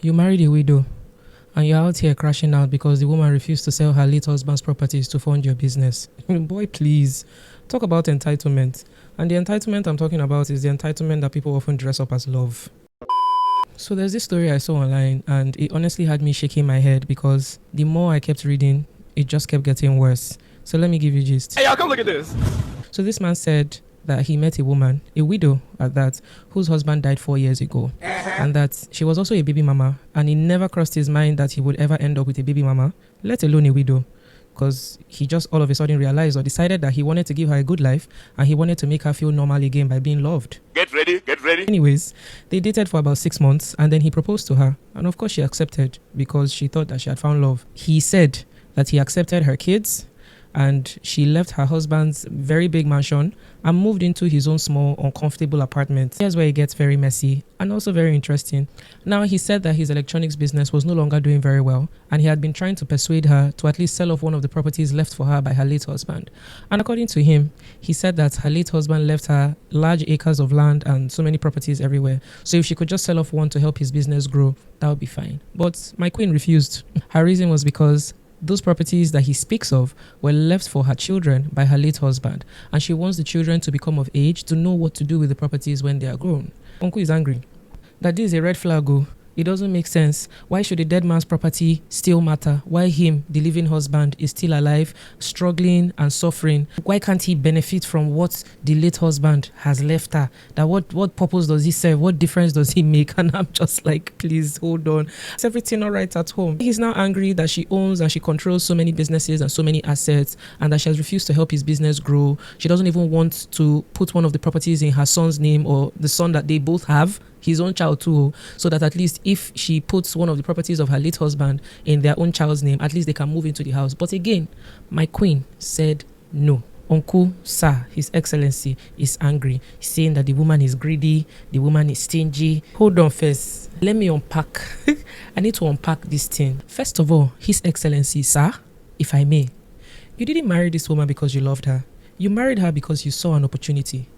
You married a widow and you're out here crashing out because the woman refused to sell her late husband's properties to fund your business. Boy, please. Talk about entitlement. And the entitlement I'm talking about is the entitlement that people often dress up as love. So there's this story I saw online and it honestly had me shaking my head because the more I kept reading, it just kept getting worse. So let me give you gist. Hey, y'all, come look at this. So this man said that he met a woman, a widow at that, whose husband died 4 years ago. And that she was also a baby mama. And it never crossed his mind that he would ever end up with a baby mama, let alone a widow. Because he just all of a sudden realized or decided that he wanted to give her a good life and he wanted to make her feel normal again by being loved. Get ready, get ready. Anyways, they dated for about 6 months and then he proposed to her. And of course she accepted because she thought that she had found love. He said that he accepted her kids and she left her husband's very big mansion and moved into his own small, uncomfortable apartment. Here's where it gets very messy and also very interesting. Now, he said that his electronics business was no longer doing very well and he had been trying to persuade her to at least sell off one of the properties left for her by her late husband. And according to him, he said that her late husband left her large acres of land and so many properties everywhere. So if she could just sell off one to help his business grow, that would be fine. But my queen refused. Her reason was because those properties that he speaks of were left for her children by her late husband, and she wants the children to become of age to know what to do with the properties when they are grown. Uncle is angry that this is a red flag. It doesn't make sense. Why should a dead man's property still matter? Why him, the living husband, is still alive, struggling and suffering? Why can't he benefit from what the late husband has left her? That what purpose does he serve? What difference does he make? And I'm just like, please hold on. Is everything all right at home? He's now angry that she owns and she controls so many businesses and so many assets and that she has refused to help his business grow. She doesn't even want to put one of the properties in her son's name or the son that they both have, his own child too, so that at least if she puts one of the properties of her late husband in their own child's name, at least they can move into the house. But again, my queen said no. Uncle, sir, His Excellency is angry, saying that the woman is greedy, the woman is stingy. Hold on first. Let me unpack. I need to unpack this thing. First of all, His Excellency, sir, if I may, you didn't marry this woman because you loved her. You married her because you saw an opportunity.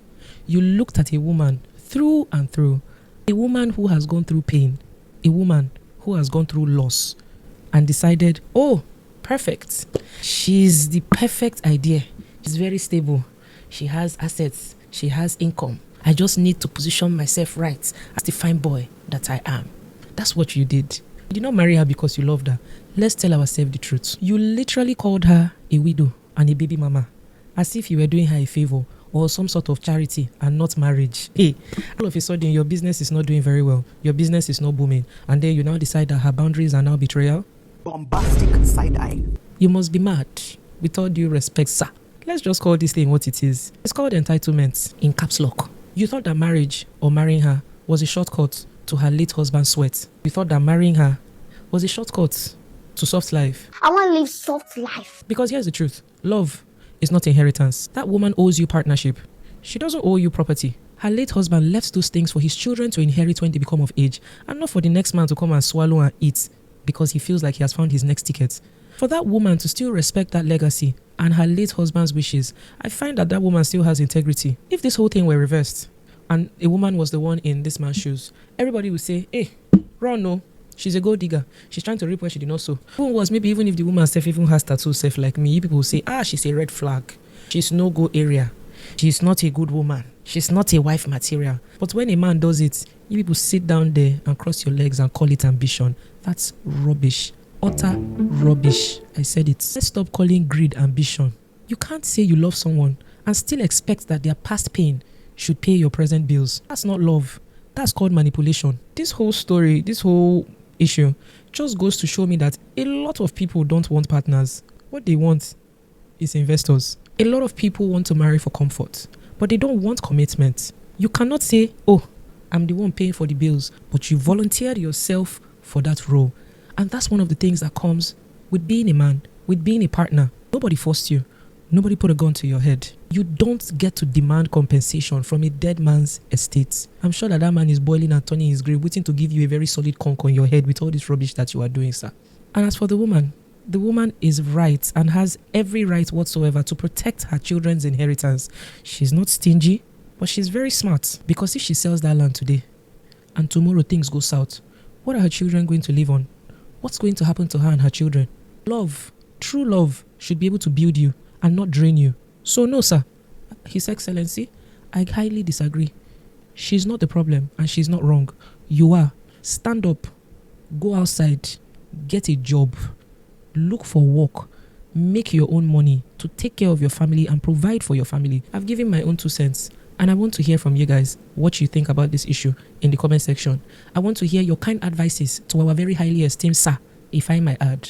You looked at a woman through and through. A woman who has gone through pain, a woman who has gone through loss and decided, oh, perfect. She's the perfect idea. She's very stable. She has assets. She has income. I just need to position myself right as the fine boy that I am. That's what you did. You did not marry her because you loved her. Let's tell ourselves the truth. You literally called her a widow and a baby mama as if you were doing her a favor or some sort of charity and not marriage. Hey, all of a sudden your business is not doing very well. Your business is not booming. And then you now decide that her boundaries are now betrayal. Bombastic side-eye. You must be mad. With all due respect, sir. Let's just call this thing what it is. It's called entitlement in caps lock. You thought that marriage or marrying her was a shortcut to her late husband's sweat. You thought that marrying her was a shortcut to soft life. I want to live soft life. Because here's the truth. Love is not inheritance. That woman owes you partnership. She doesn't owe you property. Her late husband left those things for his children to inherit when they become of age, and not for the next man to come and swallow and eat because he feels like he has found his next ticket. For that woman to still respect that legacy and her late husband's wishes, I find that that woman still has integrity. If this whole thing were reversed and a woman was the one in this man's shoes, everybody would say, hey, run no. She's a gold digger. She's trying to reap where she did not sow. Maybe even if the woman self even has tattoo self like me, you people will say, she's a red flag. She's no go area. She's not a good woman. She's not a wife material. But when a man does it, you people sit down there and cross your legs and call it ambition. That's rubbish. Utter rubbish. I said it. Let's stop calling greed ambition. You can't say you love someone and still expect that their past pain should pay your present bills. That's not love. That's called manipulation. This whole story, this whole issue just goes to show me that a lot of people don't want partners. What they want is investors. A lot of people want to marry for comfort, but they don't want commitment. You cannot say, oh, I'm the one paying for the bills, but you volunteered yourself for that role. And that's one of the things that comes with being a man, with being a partner. Nobody forced you. Nobody put a gun to your head. You don't get to demand compensation from a dead man's estate. I'm sure that man is boiling and turning his grave, waiting to give you a very solid conch on your head with all this rubbish that you are doing, sir. And as for the woman is right and has every right whatsoever to protect her children's inheritance. She's not stingy, but she's very smart. Because if she sells that land today and tomorrow things go south, What are her children going to live on? What's going to happen to her and her children? Love, true love, should be able to build you and not drain you. So no, sir. His Excellency, I highly disagree. She's not the problem and she's not wrong. You are. Stand up. Go outside. Get a job. Look for work. Make your own money to take care of your family and provide for your family. I've given my own 2 cents and I want to hear from you guys what you think about this issue in the comment section. I want to hear your kind advices to our very highly esteemed sir, if I might add.